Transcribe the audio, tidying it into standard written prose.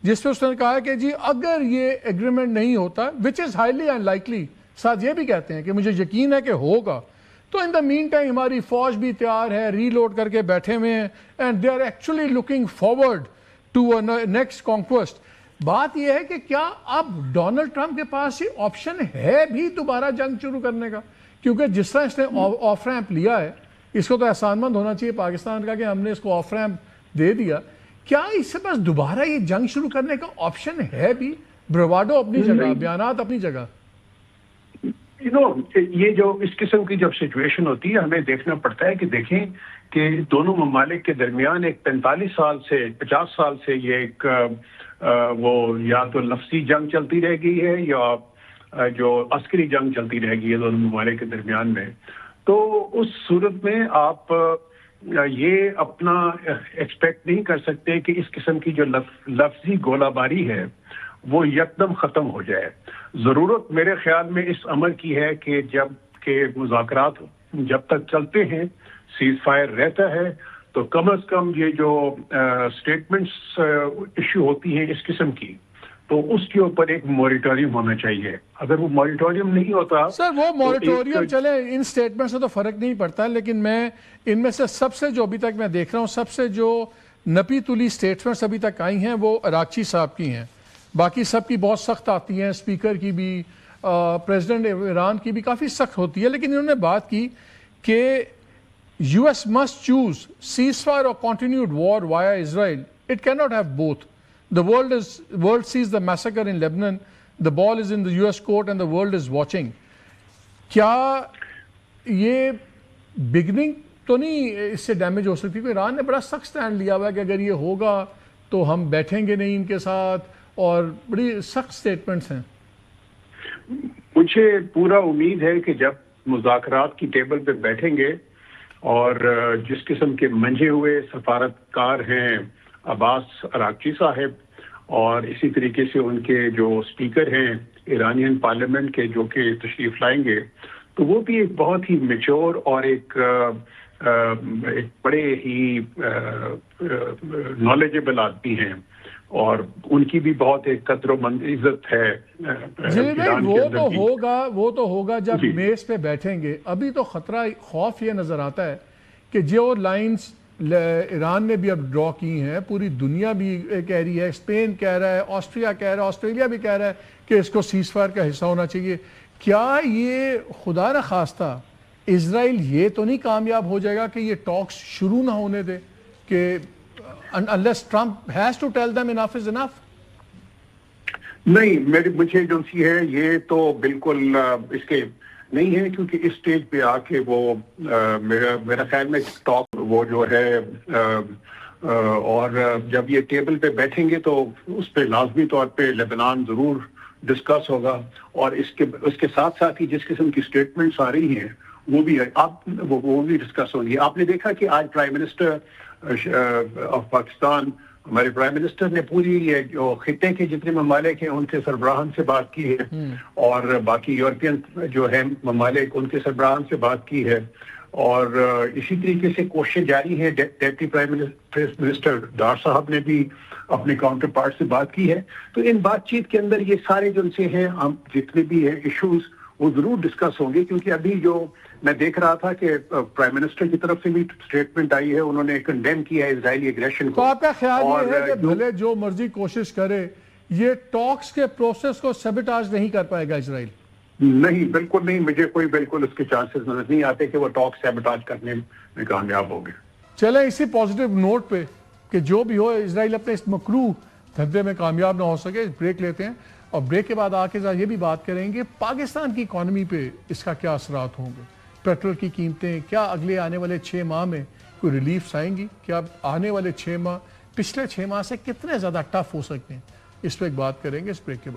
جس پہ اس نے کہا کہ جی اگر یہ ایگریمنٹ نہیں ہوتا وچ از ہائیلی ان لائکلی، ساتھ یہ بھی کہتے ہیں کہ مجھے یقین ہے کہ ہوگا، تو ان دا مین ٹائم ہماری فوج بھی تیار ہے، ری لوڈ کر کے بیٹھے ہوئے ہیں، and they are actually looking forward to next conquest. بات یہ ہے کہ کیا اب ڈونلڈ ٹرمپ کے پاس یہ آپشن ہے بھی دوبارہ جنگ شروع کرنے کا؟ کیونکہ جس طرح اس نے آف ریمپ لیا ہے، اس کو تو احسان مند ہونا چاہیے پاکستان کا کہ ہم نے اس کو آف ریمپ دے دیا، کیا اس کے پاس دوبارہ یہ جنگ شروع کرنے کا آپشن ہے بھی؟ بروواڈو اپنی جگہ، بیانات اپنی جگہ، یہ جو اس قسم کی جب سچویشن ہوتی ہے ہمیں دیکھنا پڑتا ہے کہ دیکھیں کہ دونوں ممالک کے درمیان ایک 45 سال سے 50 سال سے یہ ایک وہ یا تو لفظی جنگ چلتی رہ گئی ہے یا جو عسکری جنگ چلتی رہ گئی ہے دونوں ممالک کے درمیان میں۔ تو اس صورت میں آپ یہ اپنا ایکسپیکٹ نہیں کر سکتے کہ اس قسم کی جو لفظی گولہ باری ہے وہ یکدم ختم ہو جائے۔ ضرورت میرے خیال میں اس امر کی ہے کہ جب کہ مذاکرات جب تک چلتے ہیں، سیز فائر رہتا ہے، تو کم از کم یہ جو سٹیٹمنٹس ایشو ہوتی ہیں اس قسم کی، تو اس کے اوپر ایک موریٹوریم ہونا چاہیے۔ اگر وہ موریٹوریم نہیں ہوتا سر وہ موریٹوریم چلے، ان سٹیٹمنٹ سے تو فرق نہیں پڑتا، لیکن میں ان میں سے سب سے جو ابھی تک میں دیکھ رہا ہوں سب سے جو نپی تلی سٹیٹمنٹس ابھی تک آئی ہیں وہ اراغچی صاحب کی ہیں، باقی سب کی بہت سخت آتی ہیں، اسپیکر کی بھی، پریزیڈنٹ ایران کی بھی کافی سخت ہوتی ہے، لیکن انہوں نے بات کی کہ U S must choose cease fire اور کنٹینیوڈ وار وایا اسرائیل، اٹ کی not have both. The world sees the massacre in Lebanon. The ball is in the US court and the world is watching. کیا یہ beginning تو نہیں اس سے damage ہو سکتی؟ کیونکہ ایران نے بڑا سخت سٹینڈ لیا ہوا ہے کہ اگر یہ ہوگا تو ہم بیٹھیں گے نہیں ان کے ساتھ، اور بڑی سخت سٹیٹمنٹس ہیں۔ مجھے پورا امید ہے کہ جب مذاکرات کی ٹیبل پہ بیٹھیں گے اور جس قسم کے منجھے ہوئے سفارتکار ہیں عباس اراغچی صاحب، اور اسی طریقے سے ان کے جو اسپیکر ہیں ایرانین پارلیمنٹ کے جو کہ تشریف لائیں گے، تو وہ بھی ایک بہت ہی میچور اور ایک بڑے ہی نالجبل آدمی ہیں، اور ان کی بھی بہت ایک قدر و عزت ہے۔ جی بھائی وہ تو ہوگا جب میز پہ بیٹھیں گے۔ ابھی تو خطرہ خوف یہ نظر آتا ہے کہ جو لائنز ایران نے بھی اب ڈرا کی ہیں، پوری دنیا بھی کہہ رہی ہے، اسپین کہہ رہا ہے، آسٹریا کہہ رہا ہے، آسٹریلیا بھی کہہ رہا ہے کہ اس کو سیز فائر کا حصہ ہونا چاہیے۔ کیا یہ خدا نخواستہ اسرائیل یہ تو نہیں کامیاب ہو جائے گا کہ یہ ٹاکس شروع نہ ہونے دے، کہ unless Trump has to tell them enough is enough؟ نہیں، مجھے جو سی ہے یہ تو بالکل اس کے نہیں ہے، کیونکہ اس سٹیج پہ آ کے وہ میرا خیال میں ٹاک وہ جو ہے اور جب یہ ٹیبل پہ بیٹھیں گے تو اس پہ لازمی طور پہ لبنان ضرور ڈسکس ہوگا، اور اس کے ساتھ ساتھ ہی جس قسم کی سٹیٹمنٹس آ رہی ہیں وہ بھی ڈسکس ہوں گی۔ آپ نے دیکھا کہ آج پرائم منسٹر آف پاکستان، ہمارے پرائم منسٹر نے پوری جو خطے کے جتنے ممالک ہیں ان کے سربراہان سے بات کی ہے، اور باقی یورپین جو ہیں ممالک ان کے سربراہان سے بات کی ہے، اور اسی طریقے سے کوششیں جاری ہیں۔ ڈپٹی پرائم منسٹر ڈار صاحب نے بھی اپنے کاؤنٹر پارٹ سے بات کی ہے۔ تو ان بات چیت کے اندر یہ سارے جو سے ہیں جتنے بھی ہیں ایشوز وہ ضرور ڈسکس ہوں گے، کیونکہ ابھی جو میں دیکھ رہا تھا کہ پرائم منسٹر کی طرف سے بھی سٹیٹمنٹ آئی ہے، انہوں نے کنڈیم کیا ہے اسرائیلی ایگریشن کو۔ تو آپ کا خیال یہ ہے کہ بھلے جو مرضی کوشش کرے یہ ٹاکس کے پروسیس کو سیبوٹاج نہیں کر پائے گا اسرائیل؟ نہیں، بالکل نہیں، مجھے کوئی بالکل اس کے چانسز نظر نہیں آتے کہ وہ ٹاکس سیبوٹاج کرنے میں کامیاب ہوگے۔ چلیں اسی پازیٹیو نوٹ پہ کہ جو بھی ہو اسرائیل اپنے اس مکروہ دھندے میں کامیاب نہ ہو سکے، بریک لیتے ہیں، اور بریک کے بعد آ کے یہ بھی بات کریں گے پاکستان کی اکانومی پہ اس کا کیا اثرات ہوں گے، پیٹرول کی قیمتیں کیا اگلے آنے والے 6 ماہ میں کوئی ریلیفز آئیں گی، کیا آنے والے 6 ماہ پچھلے 6 ماہ سے کتنے زیادہ ٹف ہو سکتے ہیں، اس پہ ایک بات کریں گے اس بریک کے بعد۔